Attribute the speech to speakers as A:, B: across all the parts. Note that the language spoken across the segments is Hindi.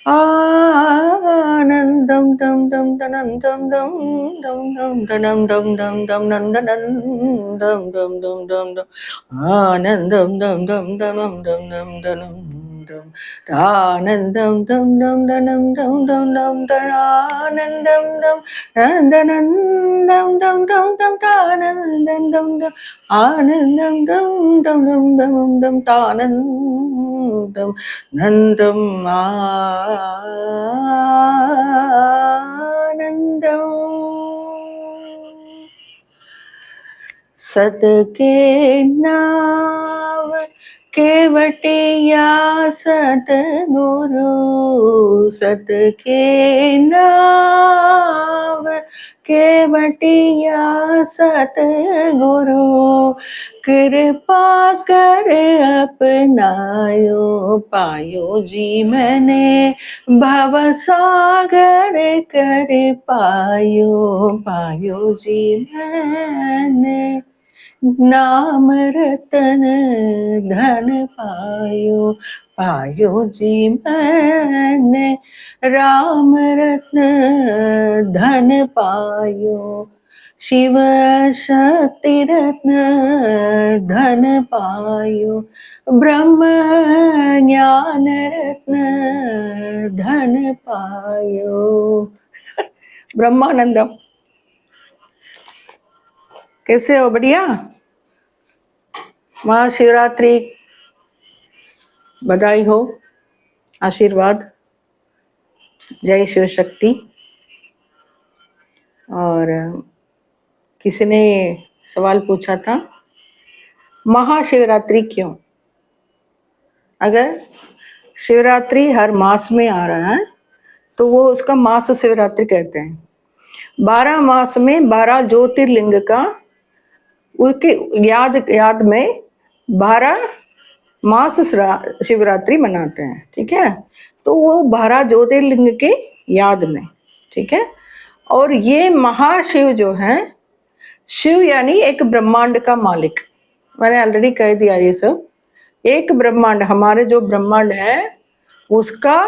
A: आनंदम दम दम दनम दम दम दम दम दनम दम दम दम नंदनम दम दम दम दम दम आनंदम दम दम दनम दम दम दनम दम आनंदम दम दम दनम दम दम दम दनानंदम दम नंदनम दम दम दम दम तानंदम दम दम आनंदम दम दम दम दम दम तानंदम नंदम आनंदम सत के नाव केवटिया सतगुरु सत के नाव केवटिया सतगुरु कृपा कर अपनायो पायो जी मैंने भव सागर कर पायो जी मैंने नाम रतन धन पायो जी मैंने राम रत्न धन पायो शिव शक्ति रत्न धन पायो ब्रह्म ज्ञान रत्न धन पायो। ब्रह्मानंदम, कैसे हो? बढ़िया। महाशिवरात्रि बधाई हो, आशीर्वाद, जय शिव शक्ति। और किसी ने सवाल पूछा था महाशिवरात्रि क्यों? अगर शिवरात्रि हर मास में आ रहा है तो वो उसका मास शिवरात्रि कहते हैं। 12 मास में 12 ज्योतिर्लिंग का उसके याद में 12 मास शिवरात्रि मनाते हैं, ठीक है। तो वो 12 ज्योतिर्लिंग के याद में, ठीक है। और ये महाशिव जो है, शिव यानी एक ब्रह्मांड का मालिक, मैंने ऑलरेडी कह दिया ये सब। एक ब्रह्मांड, हमारे जो ब्रह्मांड है उसका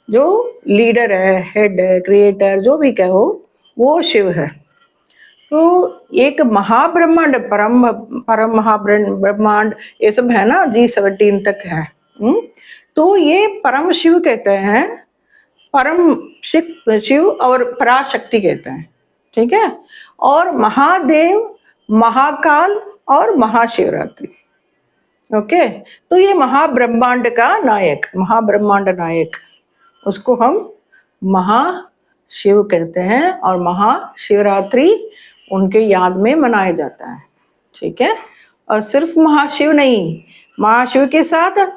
A: जो लीडर है, हेड है, क्रिएटर, जो भी कहो, वो शिव है। तो एक महाब्रह्मांड, परम महाब्रह्मांड, ये सब है ना, G17 तक है। तो ये परम शिव कहते हैं, परम शिव और पराशक्ति कहते हैं, ठीक है। और महादेव, महाकाल और महाशिवरात्रि, ओके। तो ये महाब्रह्मांड का नायक, महाब्रह्मांड नायक, उसको हम महाशिव कहते हैं। और महाशिवरात्रि उनके याद में मनाया जाता है, ठीक है। और सिर्फ महाशिव नहीं, महाशिव के साथ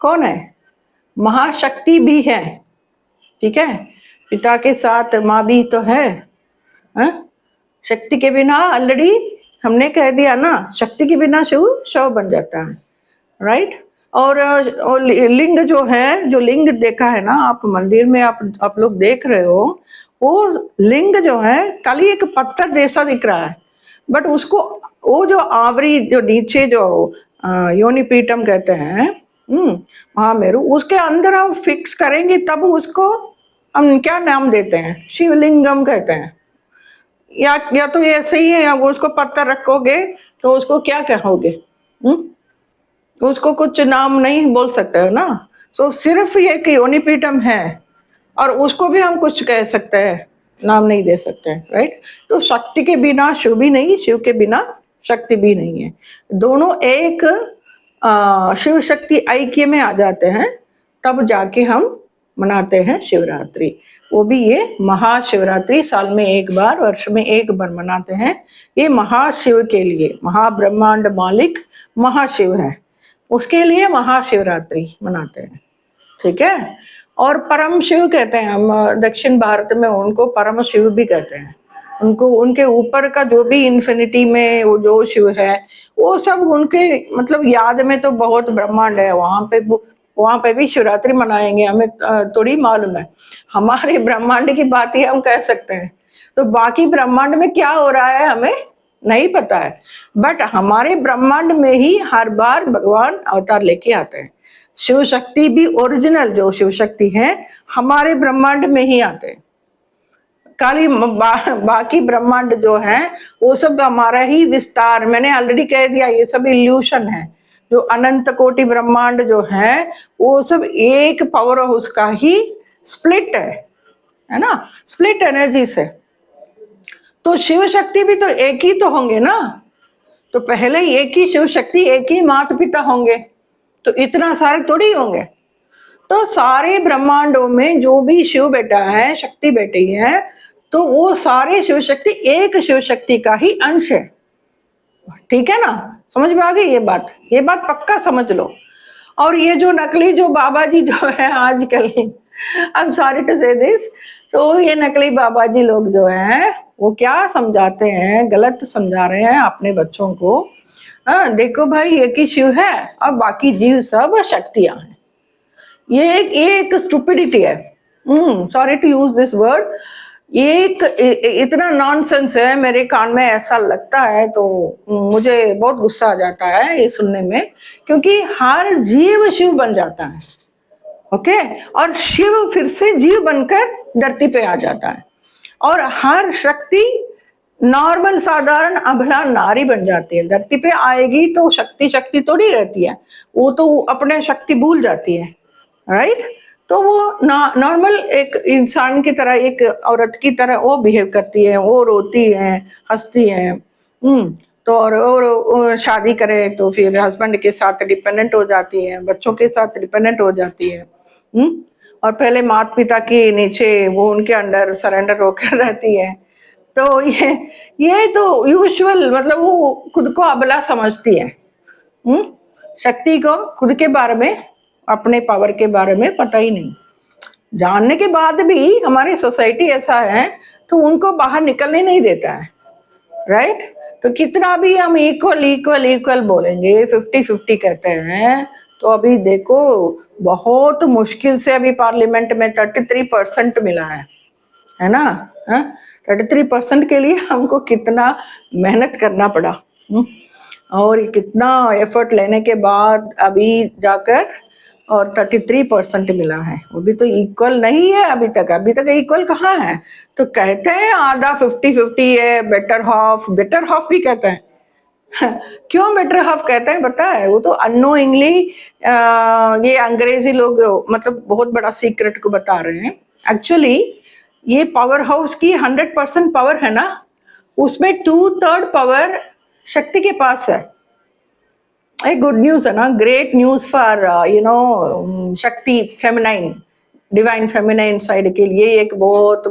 A: कौन है? महाशक्ति भी है, ठीक है। पिता के साथ माँ भी तो है, शक्ति के बिना, ऑलरेडी हमने कह दिया ना, शक्ति के बिना शिव शव बन जाता है, राइट। और लिंग जो है, जो लिंग देखा है ना आप मंदिर में, आप लोग देख रहे हो, वो लिंग जो है खाली एक पत्थर जैसा दिख रहा है, बट उसको वो जो आवरी, जो नीचे जो योनिपीठम कहते हैं, महामेरु, उसके अंदर हम फिक्स करेंगे तब उसको हम क्या नाम देते हैं? शिवलिंगम कहते हैं। या तो ऐसे ही है, या वो उसको पत्थर रखोगे तो उसको क्या कहोगे? उसको कुछ नाम नहीं बोल सकते हो ना। सो सिर्फ ये कि योनिपीठम है, और उसको भी हम कुछ कह सकते हैं, नाम नहीं दे सकते हैं, राइट। तो शक्ति के बिना शिव भी नहीं, शिव के बिना शक्ति भी नहीं है। दोनों एक शिव शक्ति ऐक्य में आ जाते हैं, तब जाके हम मनाते हैं शिवरात्रि। वो भी ये महाशिवरात्रि साल में एक बार, वर्ष में एक बार मनाते हैं। ये महाशिव के लिए, महाब्रह्मांड मालिक महाशिव है, उसके लिए महाशिवरात्रि मनाते हैं, ठीक है। और परम शिव कहते हैं हम दक्षिण भारत में, उनको परम शिव भी कहते हैं। उनको, उनके ऊपर का जो भी इन्फिनिटी में वो जो शिव है, वो सब उनके मतलब याद में तो बहुत ब्रह्मांड है, वहां पे भी शिवरात्रि मनाएंगे, हमें थोड़ी मालूम है। हमारे ब्रह्मांड की बात ही हम कह सकते हैं, तो बाकी ब्रह्मांड में क्या हो रहा है हमें नहीं पता है। बट हमारे ब्रह्मांड में ही हर बार भगवान अवतार लेके आते हैं। शिव शक्ति भी ओरिजिनल जो शिव शक्ति है हमारे ब्रह्मांड में ही आते हैं। खाली बाकी ब्रह्मांड जो है वो सब हमारा ही विस्तार, मैंने ऑलरेडी कह दिया ये सब इल्यूशन है। जो अनंत कोटि ब्रह्मांड जो है वो सब एक पावर हाउस का ही स्प्लिट है ना, स्प्लिट एनर्जी से। तो शिव शक्ति भी तो एक ही तो होंगे ना, तो पहले ही एक ही शिव शक्ति, एक ही माता पिता होंगे, तो इतना सारे थोड़ी होंगे। तो सारे ब्रह्मांडों में जो भी शिव बेटा है, शक्ति बेटी है, तो वो सारे शिव शक्ति एक शिव शक्ति का ही अंश है। ठीक है ना, समझ में आ गई ये बात? ये बात पक्का समझ लो। और ये जो नकली जो बाबा जी जो है आजकल, आई एम सॉरी टू से दिस, तो ये नकली बाबा जी लोग जो हैं वो क्या समझाते हैं, गलत समझा रहे हैं अपने बच्चों को। देखो भाई एक ही शिव है और बाकी जीव सब शक्तियां हैं। ये एक स्टुपिडिटी है, sorry to use this word. ये एक इतना नॉनसेंस है, मेरे कान में ऐसा लगता है तो मुझे बहुत गुस्सा आ जाता है ये सुनने में, क्योंकि हर जीव शिव बन जाता है, ओके, और शिव फिर से जीव बनकर धरती पे आ जाता है, और हर शक्ति नॉर्मल साधारण अबला नारी बन जाती है। धरती पे आएगी तो शक्ति थोड़ी रहती है, वो तो अपने शक्ति भूल जाती है, राइट। तो वो नॉर्मल एक इंसान की तरह, एक औरत की तरह वो बिहेव करती है, वो रोती है, हंसती है, तो और शादी करे तो फिर हस्बैंड के साथ डिपेंडेंट हो जाती है, बच्चों के साथ डिपेंडेंट हो जाती है, और पहले माता पिता के नीचे वो उनके अंडर सरेंडर होकर रहती है। तो ये तो यूजुअल, मतलब वो खुद को अबला समझती है, शक्ति को खुद के बारे में, अपने पावर के बारे में पता ही नहीं। जानने के बाद भी हमारी सोसाइटी ऐसा है तो उनको बाहर निकलने नहीं देता है, राइट। तो कितना भी हम इक्वल इक्वल इक्वल बोलेंगे, 50-50 कहते हैं, तो अभी देखो बहुत मुश्किल से अभी पार्लियामेंट में 33% मिला है ना। 33% के लिए हमको कितना मेहनत करना पड़ा, और कितना एफर्ट लेने के बाद अभी जाकर और 33% मिला है। वो भी तो इक्वल नहीं है अभी तक इक्वल कहाँ है। तो कहते हैं आधा 50-50 है, बेटर हाफ भी कहते हैं। क्यों बेटर हाफ कहते हैं पता है? वो तो अननोइंगली ये अंग्रेजी लोग मतलब बहुत बड़ा सीक्रेट को बता रहे हैं। एक्चुअली ये पावर हाउस की 100% पावर है ना, उसमें 2/3 पावर शक्ति के पास है। एक गुड न्यूज है ना, ग्रेट न्यूज फॉर शक्ति फेमिनाइन, डिवाइन फेमिनाइन साइड के लिए एक बहुत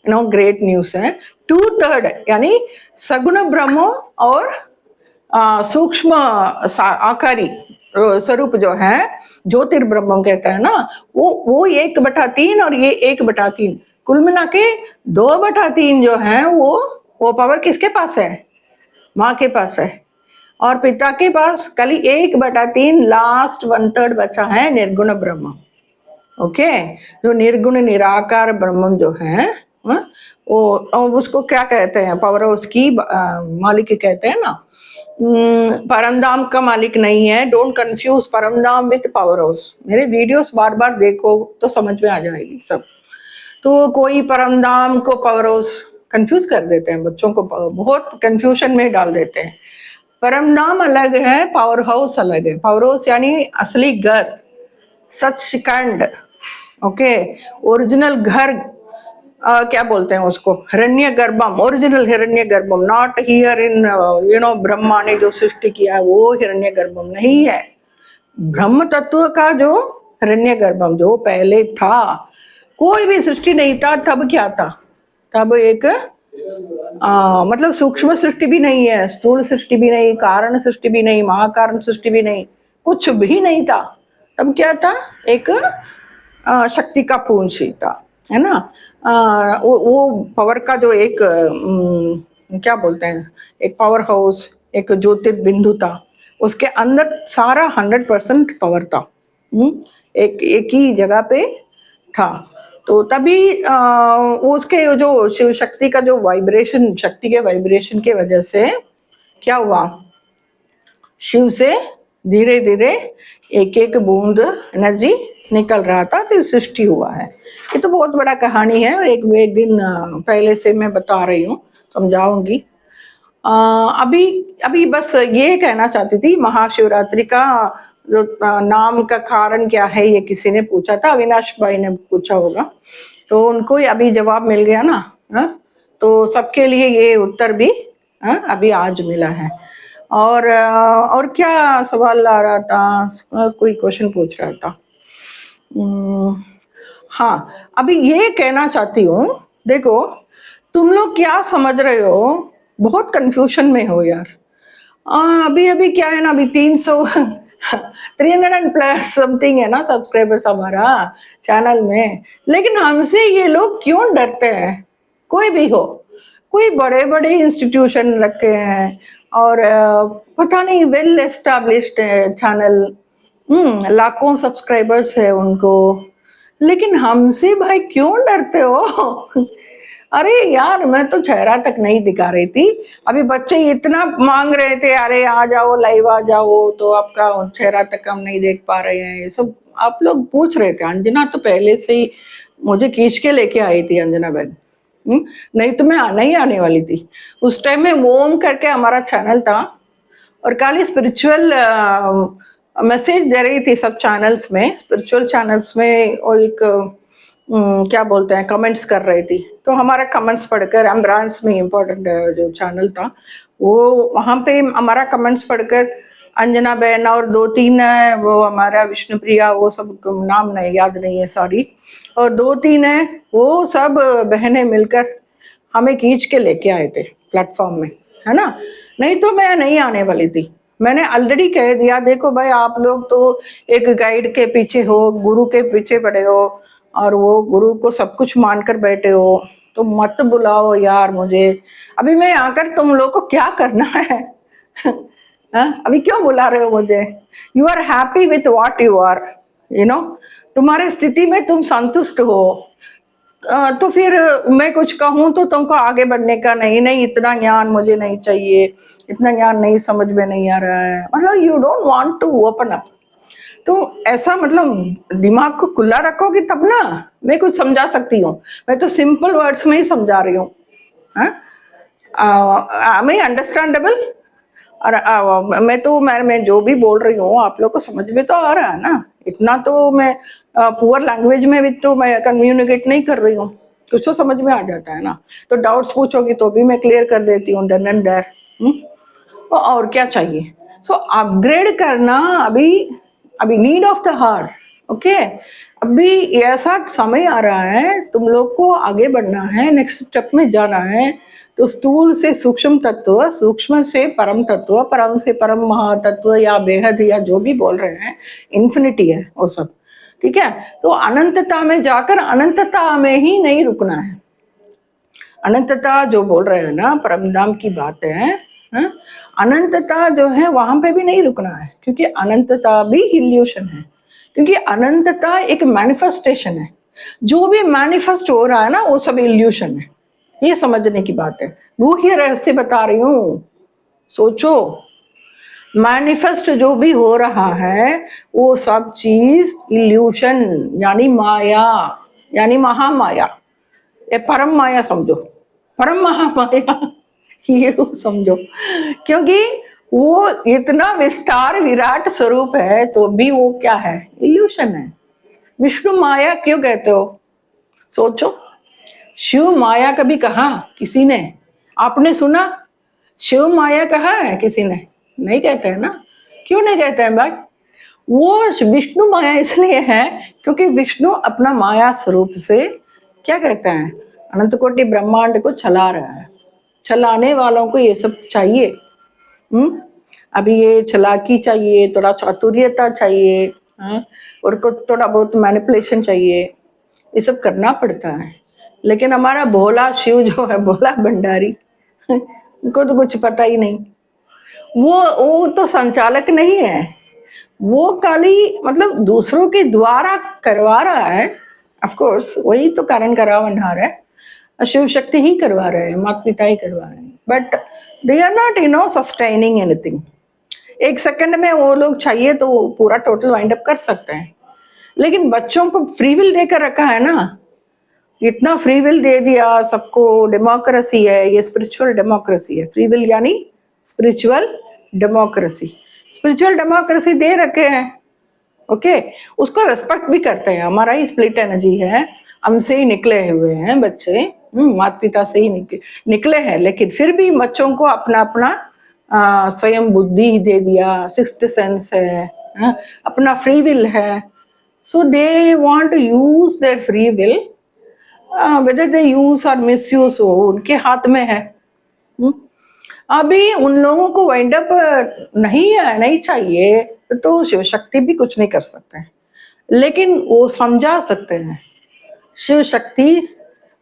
A: ग्रेट न्यूज है। 2/3 यानी सगुण ब्रह्म और सूक्ष्म आकारी स्वरूप जो है, ज्योतिर्ब्रह्म कहते हैं ना, वो 1/3 और ये 1/3, कुल मिला के 2/3 जो है वो पावर किसके पास है? माँ के पास है। और पिता के पास खाली 1/3, लास्ट 1/3 बचा है निर्गुण ब्रह्म। ओके, जो निर्गुण निराकार ब्रह्म जो है वो उसको क्या कहते हैं? पावर हाउस की मालिक कहते हैं ना। परमधाम का मालिक नहीं है, don't confuse Paramdham with powerhouse. मेरे वीडियोस बार बार देखो तो समझ में आ जाएगी सब। तो कोई परमधाम को पावर हाउस कंफ्यूज कर देते हैं, बच्चों को बहुत कंफ्यूजन में डाल देते हैं। परमधाम अलग है, पावर हाउस अलग है। पावर हाउस यानी असली घर, सचखंड, ओके, ओरिजिनल घर। क्या बोलते हैं उसको? हिरण्य गर्भम, ओरिजिनल हिरण्य गर्भम, नॉट हियर इन ब्रह्मा ने जो सृष्टि किया वो हिरण्य गर्भम नहीं है। ब्रह्म तत्व का जो हिरण्य गर्भम जो पहले था, कोई भी सृष्टि नहीं था तब। क्या था तब? एक मतलब सूक्ष्म सृष्टि भी नहीं है, स्थूल सृष्टि भी नहीं, कारण सृष्टि भी नहीं, महाकारण सृष्टि भी नहीं, कुछ भी नहीं था। तब क्या था? एक शक्ति का पूंजी था, है ना। वो पावर का जो एक क्या बोलते हैं, एक पावर हाउस, एक ज्योतिर्बिंदु था, उसके अंदर सारा 100% पावर था, एक ही जगह पे था। तो तभी उसके जो शिव शक्ति का जो वाइब्रेशन, शक्ति के वाइब्रेशन के वजह से क्या हुआ? शिव से धीरे धीरे एक एक बूंद एनर्जी निकल रहा था, फिर सृष्टि हुआ है। ये तो बहुत बड़ा कहानी है, एक दिन पहले से मैं बता रही हूँ, समझाऊंगी। अभी अभी बस ये कहना चाहती थी, महाशिवरात्रि का जो नाम का कारण क्या है, ये किसी ने पूछा था, अविनाश भाई ने पूछा होगा, तो उनको अभी जवाब मिल गया ना। तो सबके लिए ये उत्तर भी अभी आज मिला है। और क्या सवाल आ रहा था, कोई क्वेश्चन पूछ रहा था। हाँ, अभी ये कहना चाहती हूँ, देखो तुम लोग क्या समझ रहे हो, बहुत कंफ्यूजन में हो यार। अभी अभी क्या है ना, अभी 300 300+ समथिंग है ना सब्सक्राइबर्स हमारा चैनल में, लेकिन हमसे ये लोग क्यों डरते हैं? कोई भी हो, कोई बड़े बड़े इंस्टीट्यूशन रखे हैं और पता नहीं वेल एस्टैब्लिश्ड है चैनल, लाखों सब्सक्राइबर्स है उनको, लेकिन हमसे भाई क्यों डरते हो? अरे यार, मैं तो चेहरा तक नहीं दिखा रही थी, अभी बच्चे इतना मांग रहे थे, अरे आ जाओ लाइव आ जाओ, तो आपका चेहरा तक हम नहीं देख पा रहे हैं, ये सब आप लोग पूछ रहे थे। अंजना तो पहले से ही मुझे खींच के लेके आई थी, अंजना बहन। नहीं तो मैं नहीं आने वाली थी। उस टाइम में ओम करके हमारा चैनल था, और खाली स्पिरिचुअल मैसेज दे रही थी सब चैनल्स में, स्पिरिचुअल चैनल्स में, और एक क्या बोलते हैं, कमेंट्स कर रही थी। तो हमारा कमेंट्स पढ़कर, एम्ब्रांस में इम्पोर्टेंट जो चैनल था वो, वहाँ पे हमारा कमेंट्स पढ़कर अंजना बहन और 2-3 वो हमारा विष्णुप्रिया, वो सब नाम नहीं याद नहीं है, सॉरी, और 2-3 है, वो सब बहनें मिलकर हमें खींच के लेके आए थे प्लेटफॉर्म में, है ना। नहीं तो मैं नहीं आने वाली थी। मैंने ऑलरेडी कह दिया, देखो भाई आप लोग तो एक गाइड के पीछे हो, गुरु के पीछे पड़े हो, और वो गुरु को सब कुछ मानकर बैठे हो, तो मत बुलाओ यार मुझे। अभी मैं आकर तुम लोग को क्या करना है? अभी क्यों बुला रहे हो मुझे? You are happy with what you are, you know, तुम्हारे स्थिति में तुम संतुष्ट हो, तो फिर मैं कुछ कहूँ तो तुमको आगे बढ़ने का नहीं, नहीं इतना ज्ञान मुझे नहीं चाहिए, इतना ज्ञान नहीं समझ में नहीं आ रहा है, मतलब you don't want to open up. तो ऐसा मतलब दिमाग को खुला रखोगे तब ना मैं कुछ समझा सकती हूँ। मैं तो सिंपल वर्ड्स में ही समझा रही हूँ। मैं अंडरस्टैंडेबल, और मैं जो भी बोल रही हूँ आप लोग को समझ में तो आ रहा है ना। इतना तो मैं पुअर लैंग्वेज में भी तो मैं कम्युनिकेट नहीं कर रही हूँ, कुछ तो समझ में आ जाता है ना। तो डाउट्स पूछोगी तो भी मैं क्लियर कर देती हूँ देन एंड देयर। और क्या चाहिए? सो अपग्रेड करना अभी need of the heart, okay. अभी ऐसा समय आ रहा है, तुम लोग को आगे बढ़ना है, नेक्स्ट स्टेप में जाना है। तो स्थूल से सूक्ष्म तत्व, सूक्ष्म से परम तत्व, परम से परम महातत्व, या बेहद, या जो भी बोल रहे हैं, इन्फिनिटी है वो सब, ठीक है। तो अनंतता में जाकर अनंतता में ही नहीं रुकना है। अनंतता जो बोल रहे हैं ना, परम धाम की बात है, अनंतता जो है वहां पे भी नहीं रुकना है, क्योंकि अनंतता भी इल्यूशन है, क्योंकि अनंतता एक मैनिफेस्टेशन है। जो भी मैनिफेस्ट हो रहा है ना वो सब इल्यूशन है, ये समझने की बात है। गुह्य रहस्य बता रही हूँ, सोचो। मैनिफेस्ट जो भी हो रहा है वो सब चीज इल्यूशन, यानी माया, यानी महामाया, ये परम माया समझो, परम महामाया ये समझो, क्योंकि वो इतना विस्तार विराट स्वरूप है तो भी वो क्या है? इल्यूशन है। विष्णु माया क्यों कहते हो? सोचो, शिव माया कभी कहा किसी ने? आपने सुना शिव माया कहा है किसी ने? नहीं कहते हैं ना। क्यों नहीं कहते हैं भाई? वो विष्णु माया इसलिए है क्योंकि विष्णु अपना माया स्वरूप से क्या कहते हैं, अनंत कोटि ब्रह्मांड को चला रहा है। चलाने वालों को ये सब चाहिए। अभी ये चालाकी चाहिए, थोड़ा चातुर्यता चाहिए, और को थोड़ा बहुत मैनिपुलेशन चाहिए, ये सब करना पड़ता है। लेकिन हमारा भोला शिव जो है, भोला भंडारी, उनको तो कुछ पता ही नहीं। वो तो संचालक नहीं है, वो खाली मतलब दूसरों के द्वारा करवा रहा है। ऑफ कोर्स वही तो कारण करावनहार है, शिव शक्ति ही करवा रहे हैं, माता पिता ही करवा रहे हैं, but they are not sustaining anything. 1 second में वो लोग चाहिए तो वो पूरा टोटल वाइंड अप कर सकते हैं। लेकिन बच्चों को फ्री विल देकर रखा है ना, इतना फ्री विल दे दिया सबको, डेमोक्रेसी है ये, स्पिरिचुअल डेमोक्रेसी है। फ्री विल यानी स्पिरिचुअल डेमोक्रेसी, स्पिरिचुअल डेमोक्रेसी दे रखे हैं। ओके, उसको रेस्पेक्ट भी करते हैं। हमारा ही स्प्लिट एनर्जी है, हमसे ही निकले हुए हैं बच्चे, माता पिता से ही निकले हैं, लेकिन फिर भी बच्चों को अपना अपना स्वयं बुद्धि दे दिया, सिक्स्थ सेंस है, अपना फ्री विल है। So they want to use their free will, whether they use और मिस यूज हो उनके हाथ में है। अभी उन लोगों को वाइंड अप नहीं चाहिए तो शिव शक्ति भी कुछ नहीं कर सकते हैं, लेकिन वो समझा सकते हैं। शिव शक्ति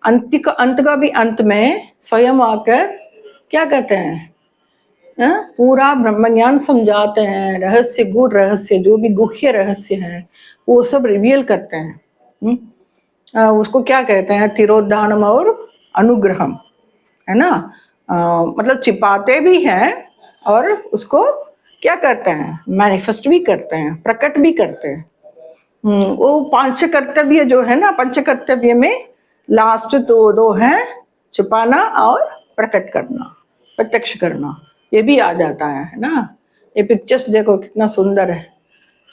A: अंत का भी अंत में स्वयं आकर क्या कहते हैं, पूरा ब्रह्म ज्ञान समझाते हैं, रहस्य गूढ़ रहस्य जो भी गुह्य रहस्य हैं वो सब रिवील करते हैं। उसको क्या कहते हैं, तिरोधानम और अनुग्रहम, है ना। मतलब छिपाते भी हैं और उसको क्या करते हैं, मैनिफेस्ट भी करते हैं, प्रकट भी करते हैं। वो पंच कर्तव्य जो है ना, पंच कर्तव्य में लास्ट तो दो हैं, छुपाना और प्रकट करना, प्रत्यक्ष करना, ये भी आ जाता है ना। ये पिक्चर्स देखो कितना सुंदर है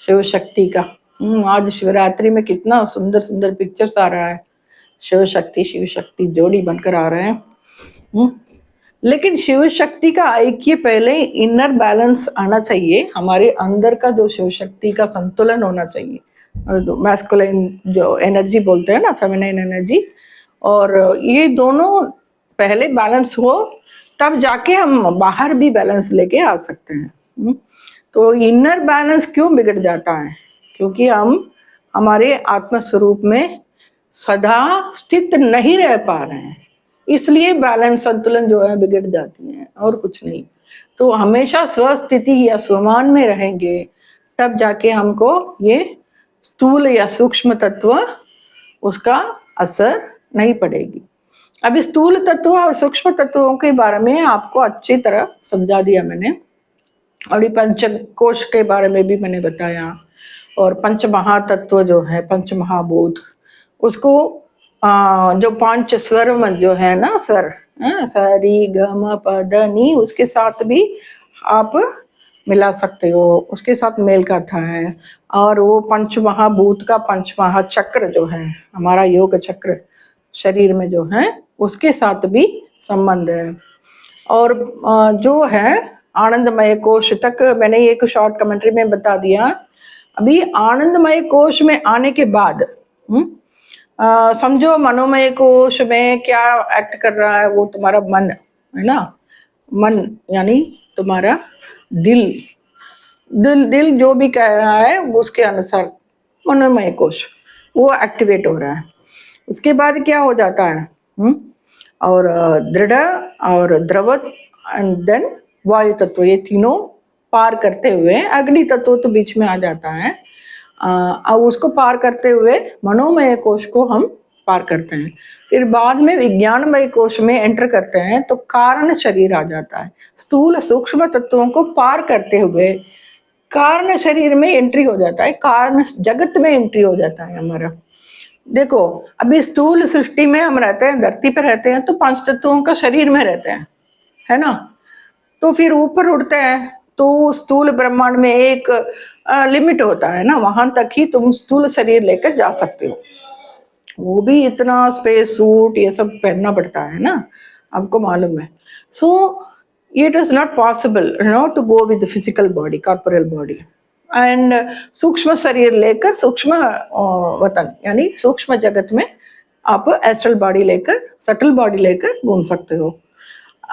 A: शिव शक्ति का। आज शिवरात्रि में कितना सुंदर सुंदर पिक्चर्स आ रहा है, शिव शक्ति जोड़ी बनकर आ रहे हैं। लेकिन शिव शक्ति का ऐक्य पहले इनर बैलेंस आना चाहिए, हमारे अंदर का जो शिव शक्ति का संतुलन होना चाहिए। मैस्कुलिन जो एनर्जी बोलते हैं ना, फेमिनिन एनर्जी, और ये दोनों पहले बैलेंस हो, तब जाके हम बाहर भी बैलेंस लेके आ सकते हैं। तो इनर बैलेंस क्यों बिगड़ जाता है, क्योंकि हम हमारे आत्म स्वरूप में सदा स्थित नहीं रह पा रहे हैं, इसलिए बैलेंस संतुलन जो है बिगड़ जाती है, और कुछ नहीं। तो हमेशा स्वस्थिति या स्वमान में रहेंगे तब जाके हमको ये स्थूल या सूक्ष्म तत्व उसका असर नहीं पड़ेगी। अभी स्थूल तत्व और सूक्ष्म तत्वों के बारे में आपको अच्छी तरह समझा दिया मैंने, और ये पंचकोश के बारे में भी मैंने बताया, और पंच महातत्व जो है, पंच महाभूत, उसको जो पांच स्वर में जो है ना, स्वर सा री ग म प ध नी, उसके साथ भी आप मिला सकते हो, उसके साथ मेल खाता है। और वो पंच महाभूत का पंच महाचक्र जो है, हमारा योग चक्र शरीर में जो है, उसके साथ भी संबंध है। और जो है आनंदमय कोश तक मैंने एक शॉर्ट कमेंट्री में बता दिया। अभी आनंदमय कोश में आने के बाद समझो मनोमय कोश में क्या एक्ट कर रहा है, वो तुम्हारा मन है ना। मन यानी तुम्हारा दिल दिल जो भी कह रहा है उसके अनुसार मनोमय कोश वो एक्टिवेट हो रहा है। उसके बाद क्या हो जाता है, और दृढ़ और द्रवत एंड देन वायु तत्व, ये तीनों पार करते हुए अग्नि तत्व तो बीच में आ जाता है। अब उसको पार करते हुए मनोमय कोश को हम पार करते हैं। फिर बाद में विज्ञानमय कोश में एंटर करते हैं तो कारण शरीर आ जाता है। स्थूल सूक्ष्म तत्वों को पार करते हुए कारण शरीर में एंट्री हो जाता है, कारण जगत में एंट्री हो जाता है हमारा। देखो अभी स्थूल सृष्टि में हम रहते हैं, धरती पर रहते हैं, तो पांच तत्वों का शरीर में रहते हैं, है ना। तो फिर ऊपर उड़ते हैं तो स्थूल ब्रह्मांड में एक लिमिट होता है ना, वहां तक ही तुम स्थूल शरीर लेकर जा सकते हो। वो भी इतना स्पेस सूट ये सब पहनना पड़ता है ना, आपको मालूम है। So it is not possible to go with physical body, corporal body, and सूक्ष्म शरीर लेकर सूक्ष्म वतन यानी सूक्ष्म जगत में आप एस्ट्रल बॉडी लेकर, सटल बॉडी लेकर घूम सकते हो।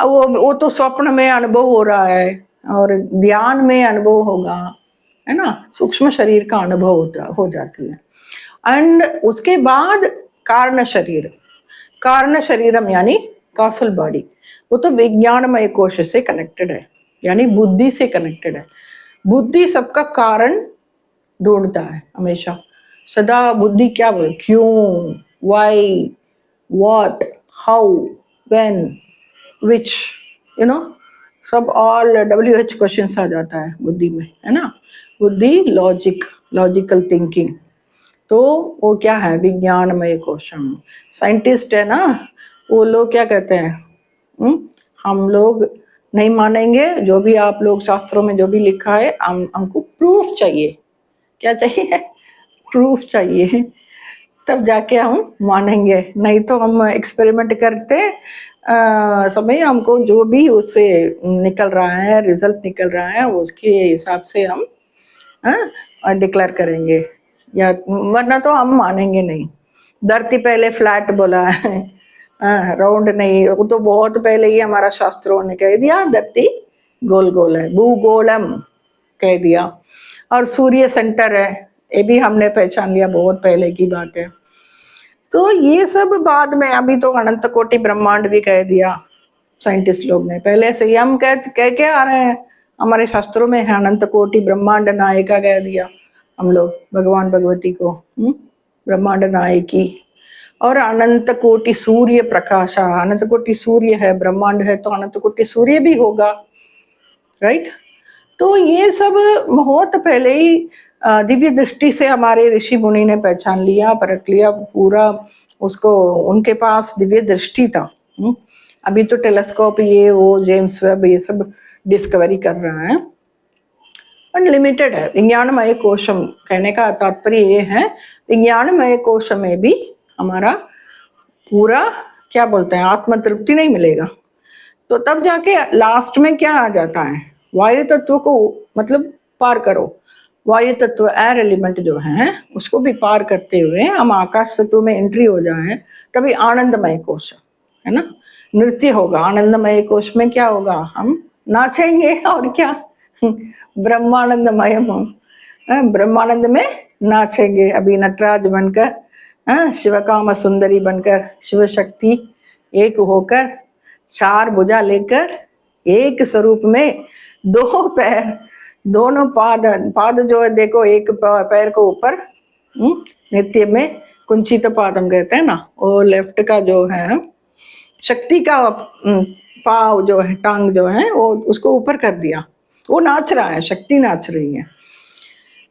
A: वो तो स्वप्न में अनुभव हो रहा है और ध्यान में अनुभव होगा, है ना। सूक्ष्म शरीर का अनुभव हो जाती है। एंड उसके बाद कारण शरीरम यानी कॉसल बॉडी, वो तो विज्ञानमय कोश से कनेक्टेड है, यानी बुद्धि से कनेक्टेड है। बुद्धि सबका कारण ढूंढता है हमेशा, सदा बुद्धि क्या बोले, क्यों, वाई, व्हाट, हाउ, व्हेन, विच, सब ऑल WH क्वेश्चंस आ जाता है बुद्धि में, है ना। बुद्धि, लॉजिकल थिंकिंग, तो वो क्या है, विज्ञानमय क्वेश्चन। साइंटिस्ट है ना, वो लोग क्या कहते हैं, हम लोग नहीं मानेंगे जो भी आप लोग शास्त्रों में जो भी लिखा है, हमको प्रूफ चाहिए। क्या चाहिए? प्रूफ चाहिए, तब जाके हम मानेंगे। नहीं तो हम एक्सपेरिमेंट करते समय हमको जो भी उससे निकल रहा है, रिजल्ट निकल रहा है, उसके हिसाब से हम डिक्लेयर करेंगे, या वरना तो हम मानेंगे नहीं। धरती पहले फ्लैट बोला है, राउंड नहीं, वो तो बहुत पहले ही हमारा शास्त्रों ने कह दिया धरती गोल गोल है, भूगोलम कह दिया। और सूर्य सेंटर है, ये भी हमने पहचान लिया, बहुत पहले की बात है। तो ये सब बाद में, अभी तो अनंत कोटि ब्रह्मांड भी कह दिया साइंटिस्ट लोग ने, पहले से ही हम कह के आ रहे हैं, हमारे शास्त्रों में है अनंत कोटि ब्रह्मांड नायिका कह दिया हम लोग भगवान भगवती को, ब्रह्मांड नायकी। और अनंत कोटि सूर्य प्रकाशा, अनंत कोटि सूर्य है, ब्रह्मांड है तो अनंत कोटि सूर्य भी होगा, राइट। तो ये सब बहुत पहले ही दिव्य दृष्टि से हमारे ऋषि मुनि ने पहचान लिया, परख लिया पूरा, उसको उनके पास दिव्य दृष्टि था। अभी तो टेलीस्कोप ये वो जेम्स वेब ये सब डिस्कवरी कर रहा है, अनलिमिटेड है। विज्ञानमय कोशम कहने का तात्पर्य ये है, विज्ञानमय कोश में भी हमारा पूरा क्या बोलते हैं, आत्म तृप्ति नहीं मिलेगा। तो तब जाके लास्ट में क्या आ जाता है, वायु तत्व को मतलब पार करो, वायु तत्व एयर एलिमेंट जो है उसको भी पार करते हुए हम आकाश तत्व में एंट्री हो जाए, तभी आनंदमय कोश, है ना, नृत्य होगा। आनंदमय कोश में क्या होगा, हम नाचेंगे और क्या, ब्रह्मानंदमय, ब्रह्मानंद में नाचेंगे। अभी नटराज बनकर, शिवकाम सुंदरी बनकर, शिव शक्ति एक होकर, चार भुजा लेकर, एक स्वरूप में, दो पैर, दोनों पाद जो है देखो, एक पैर को ऊपर, नृत्य में कुंचित पादम कहते हैं ना, वो लेफ्ट का जो है शक्ति का पाव जो है, टांग जो है वो उसको ऊपर कर दिया, वो नाच रहा है, शक्ति नाच रही है,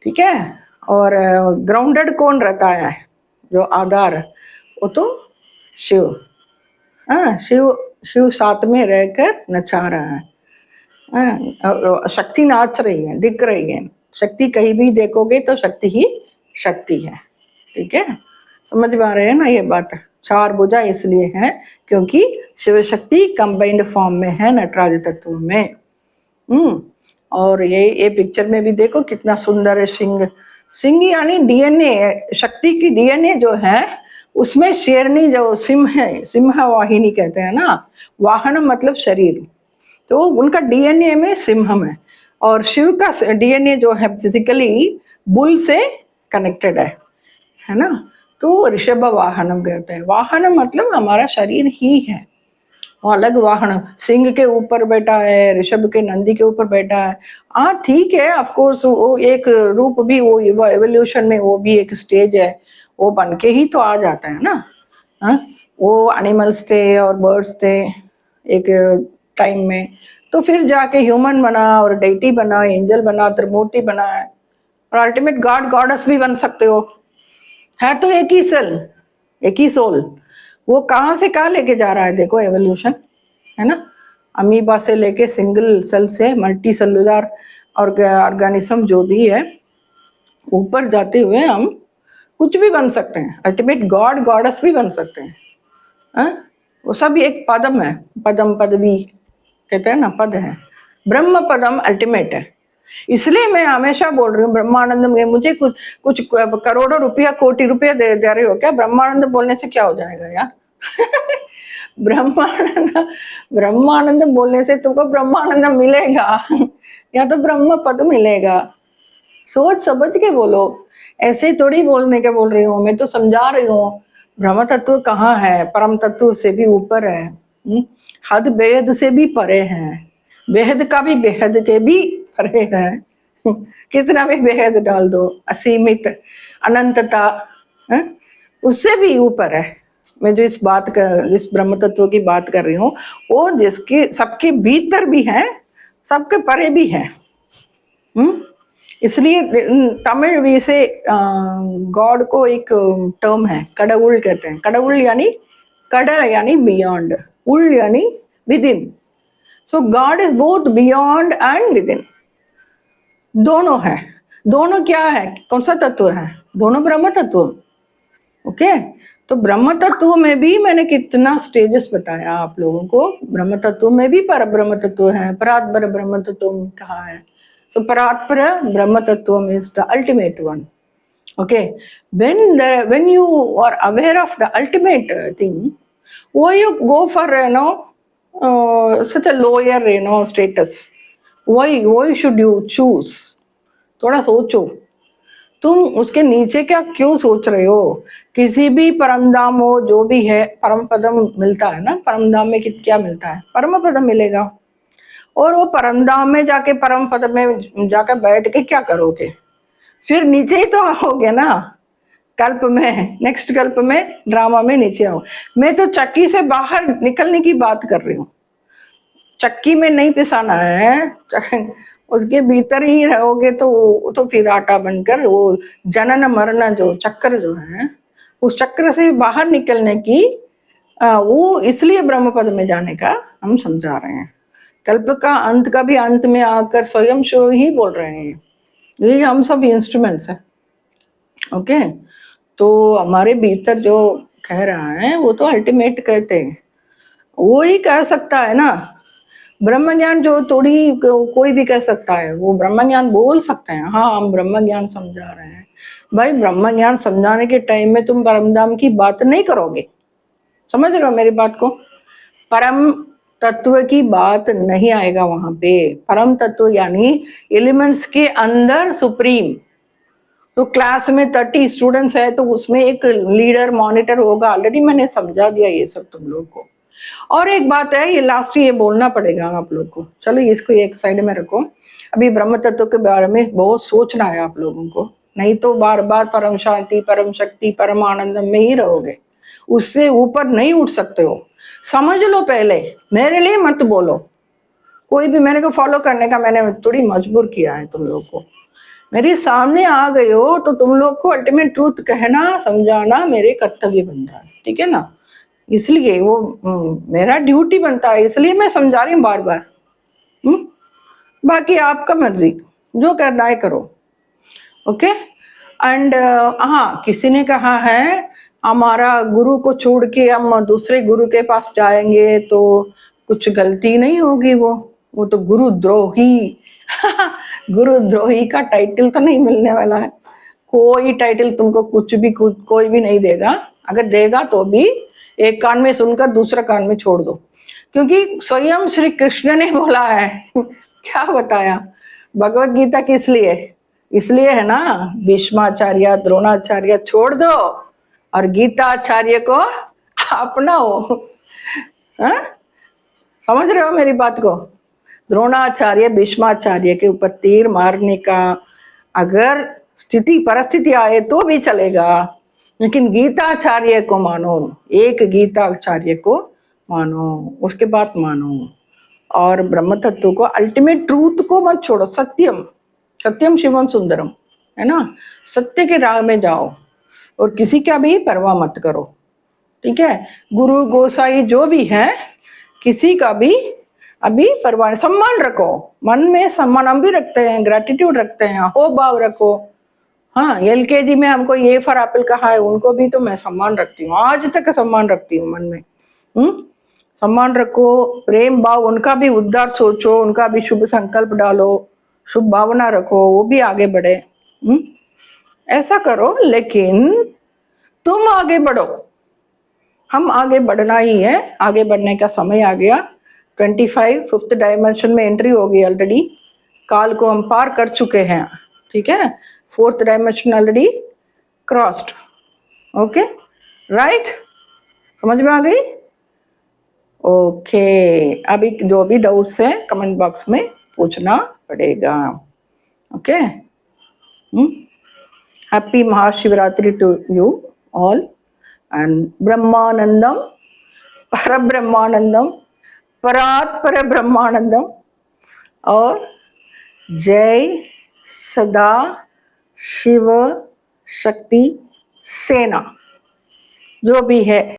A: ठीक है। और ग्राउंडेड कौन रहता है, जो आधार, वो तो शिव, शिव साथ में रहकर नचा रहा है, शक्ति नाच रही है, दिख रही है। शक्ति कहीं भी देखोगे तो शक्ति ही शक्ति है, ठीक है, समझ में आ रहे हैं ना ये बात। चार भुजा इसलिए है क्योंकि शिव शक्ति कंबाइंड फॉर्म में है नटराज तत्व में। और ये पिक्चर में भी देखो कितना सुंदर है, सिंह यानी डीएनए, शक्ति की डीएनए जो है उसमें शेरनी जो सिंह है, सिंह वाहिनी कहते हैं ना, वाहन मतलब शरीर, तो उनका डीएनए में सिंह है। और शिव का डीएनए जो है फिजिकली बुल से कनेक्टेड है ना, तो ऋषभ वाहनम कहते हैं। वाहन मतलब हमारा शरीर ही है, वो अलग वाहन, सिंह के ऊपर बैठा है, ऋषभ के नंदी के ऊपर बैठा है, हाँ ठीक है, ऑफ कोर्स वो एक रूप भी, वो एवोल्यूशन में वो भी एक स्टेज है, वो बन के ही तो आ जाता है ना। वो एनिमल्स थे और बर्ड्स थे एक टाइम में, तो फिर जाके ह्यूमन बना और डेटी बना, एंजल बना, त्रिमूर्ति बना है, और अल्टीमेट गॉड गॉडेस भी बन सकते हो, है तो एक ही सेल, एक ही सोल। वो कहाँ से कहाँ लेके जा रहा है देखो, एवोल्यूशन, है ना, अमीबा से लेके सिंगल सेल से मल्टी सेलुलर ऑर्गेनिज्म जो भी है, ऊपर जाते हुए हम कुछ भी बन सकते हैं, अल्टीमेट गॉड गॉडेस भी बन सकते हैं। वो सब एक पदम है, पदम पदवी कहते हैं ना, पद है, ब्रह्म पदम अल्टीमेट है। इसलिए मैं हमेशा बोल रही हूँ ब्रह्मानंद में, मुझे कुछ करोड़ों रुपया कोटि रुपया दे रहे हो क्या, ब्रह्मानंद बोलने से क्या हो जाएगा यार। ब्रह्मानंद बोलने से तुमको ब्रह्मानंद मिलेगा या तो ब्रह्म पद मिलेगा, सोच समझ के बोलो, ऐसे थोड़ी बोलने के बोल रही हूँ, मैं तो समझा रही हूँ ब्रह्म तत्व कहाँ है, परम तत्व से भी ऊपर है, हद बेहद से भी परे है, बेहद का भी बेहद के भी परे है, कितना भी बेहद डाल दो, असीमित अनंतता उससे भी ऊपर है। मैं जो इस ब्रह्म तत्व की बात कर रही हूँ, वो जिसके सबके भीतर भी है सबके परे भी है। इसलिए तमिल में से गॉड को एक टर्म है, कडवुल कहते हैं। कडवुल यानी कड यानी बियॉन्ड, उल यानी with in. So God is both beyond and with in, दोनों है। दोनों क्या है, कौन सा तत्व है? दोनों ब्रह्म तत्व। ओके, तो ब्रह्म तत्व में भी मैंने कितना स्टेजेस बताया आप लोगों को। ब्रह्म तत्व में भी पर ब्रह्म तत्व है, परात्पर ब्रह्म तत्व कहा है। सो परात्पर ब्रह्म तत्व is the ultimate one. Okay, when you are aware of the ultimate thing, why you go for such a lower status? Why should you choose? थोड़ा सोचो, तुम उसके नीचे क्या क्यों सोच रहे हो? किसी भी परम धाम हो, जो भी है, परम पदम मिलता है ना। परम धाम में क्या मिलता है? परम पदम मिलेगा। और वो परम धाम में जाके, परम पद में जाकर बैठ के क्या करोगे? फिर नीचे ही तो आओगे ना, कल्प में, नेक्स्ट कल्प में, ड्रामा में नीचे आओ। मैं तो चक्की से बाहर निकलने की बात कर रही हूँ। चक्की में नहीं पिसाना है, उसके भीतर ही रहोगे तो फिर आटा बनकर वो जनन मरण जो चक्र जो है, उस चक्र से बाहर निकलने की वो इसलिए ब्रह्म पद में जाने का हम समझा रहे हैं। कल्प का अंत का भी अंत में आकर स्वयं शो ही बोल रहे हैं, ये हम सब इंस्ट्रूमेंट्स हैं। ओके, तो हमारे भीतर जो कह रहा है वो तो अल्टीमेट कहते हैं, वो ही कह सकता है ना। ब्रह्म ज्ञान जो थोड़ी कोई भी कह सकता है, वो ब्रह्म ज्ञान बोल सकते हैं। हाँ, हम ब्रह्म ज्ञान समझा रहे हैं। भाई, ब्रह्म ज्ञान समझाने के टाइम में तुम परमधाम की बात नहीं करोगे, समझ रहे हो मेरी बात को? परम तत्व की बात नहीं आएगा वहां पे। परम तत्व यानी एलिमेंट्स के अंदर सुप्रीम। तो क्लास में 30 स्टूडेंट्स है तो उसमें एक लीडर मॉनिटर होगा। ऑलरेडी मैंने समझा दिया ये सब तुम लोग को। और एक बात है, ये लास्ट ये बोलना पड़ेगा आप लोग को। चलो इसको एक साइड में रखो, अभी ब्रह्म तत्व के बारे में बहुत सोचना है आप लोगों को, नहीं तो बार बार परम शांति, परम शक्ति, परम आनंद में ही रहोगे, उससे ऊपर नहीं उठ सकते हो। समझ लो पहले, मेरे लिए मत बोलो। कोई भी मेरे को फॉलो करने का मैंने थोड़ी मजबूर किया है तुम लोग को। मेरे सामने आ गए हो तो तुम लोग को अल्टीमेट ट्रूथ कहना, समझाना मेरे कर्तव्य बनता है, ठीक है ना? इसलिए वो मेरा ड्यूटी बनता है, इसलिए मैं समझा रही हूँ बार बार। बाकी आपका मर्जी, जो करना है करो। ओके, एंड हाँ, किसी ने कहा है हमारा गुरु को छोड़ के हम दूसरे गुरु के पास जाएंगे तो कुछ गलती नहीं होगी। वो तो गुरुद्रोही गुरुद्रोही का टाइटल तो नहीं मिलने वाला है। कोई टाइटल तुमको कुछ भी कोई भी नहीं देगा। अगर देगा तो भी एक कान में सुनकर दूसरा कान में छोड़ दो, क्योंकि स्वयं श्री कृष्ण ने बोला है क्या बताया भगवत गीता किस लिए? इसलिए है ना, भीष्माचार्य, द्रोणाचार्य छोड़ दो और गीताचार्य को अपनाओ। हाँ, समझ रहे हो मेरी बात को? द्रोणाचार्य, भीष्माचार्य के ऊपर तीर मारने का अगर स्थिति परिस्थिति आए तो भी चलेगा, लेकिन गीताचार्य को मानो, एक गीताचार्य को मानो, उसके बाद मानो। और ब्रह्म तत्व को, अल्टीमेट ट्रूथ को मत छोड़ो। सत्यम सत्यम शिवम सुंदरम, है ना? सत्य के राह में जाओ और किसी का भी परवाह मत करो, ठीक है? गुरु गोसाई जो भी है, किसी का भी अभी परवाह, सम्मान रखो मन में। सम्मान हम भी रखते हैं, ग्रेटिट्यूड रखते हैं, हो भाव रखो। हाँ, LKG में हमको ये फॉर एप्पल कहा है, उनको भी तो मैं सम्मान रखती हूँ, आज तक सम्मान रखती हूँ मन में। सम्मान रखो, प्रेम भाव, उनका भी उद्धार सोचो, उनका भी शुभ संकल्प डालो, शुभ भावना रखो, वो भी आगे बढ़े। ऐसा करो, लेकिन तुम आगे बढ़ो, हम आगे बढ़ना ही है। आगे बढ़ने का समय आ गया। 25 5th डायमेंशन में एंट्री हो गई ऑलरेडी। काल को हम पार कर चुके हैं, ठीक है? 4th dimension already crossed. Okay, right? समझ में आ गई? ओके, अभी जो भी डाउट्स है कमेंट बॉक्स में पूछना पड़ेगा। Okay, happy Mahashivratri to you all and ब्रह्मानंदम, परब्रह्मानंदम, परात्पर ब्रह्मानंदम, और जय सदा शिव शक्ति सेना जो भी है